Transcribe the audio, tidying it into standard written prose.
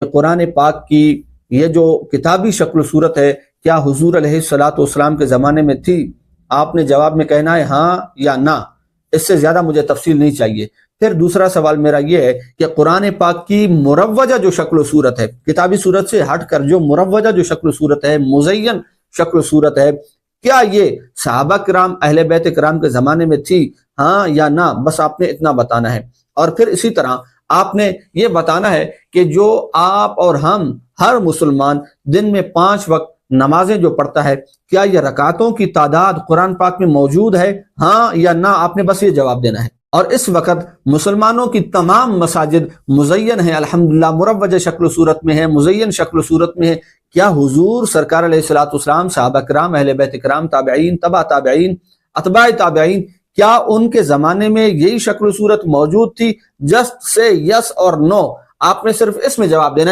قرآن پاک کی یہ جو کتابی شکل و صورت ہے کیا حضور علیہ الصلوۃ والسلام کے زمانے میں تھی؟ آپ نے جواب میں کہنا ہے ہاں یا نہ، اس سے زیادہ مجھے تفصیل نہیں چاہیے۔ پھر دوسرا سوال میرا یہ ہے کہ قرآن پاک کی مروجہ جو شکل و صورت ہے، کتابی صورت سے ہٹ کر جو مروجہ جو شکل و صورت ہے، مزین شکل و صورت ہے، کیا یہ صحابہ کرام اہل بیت کرام کے زمانے میں تھی؟ ہاں یا نہ، بس آپ نے اتنا بتانا ہے۔ اور پھر اسی طرح آپ نے یہ بتانا ہے کہ جو آپ اور ہم ہر مسلمان دن میں 5 وقت نمازیں جو پڑھتا ہے، کیا یہ رکعتوں کی تعداد قرآن پاک میں موجود ہے؟ ہاں یا نہ، آپ نے بس یہ جواب دینا ہے۔ اور اس وقت مسلمانوں کی تمام مساجد مزین ہیں، الحمدللہ مروجہ شکل و صورت میں ہے، مزین شکل و صورت میں ہے۔ کیا حضور سرکار علیہ الصلوۃ والسلام، صحابہ کرام، اہل بیت کرام، تابعین، تبع تابعین، اتباع تابعین، کیا ان کے زمانے میں یہی شکل و صورت موجود تھی؟ جسٹ سے یس اور نو، آپ نے صرف اس میں جواب دینا ہے۔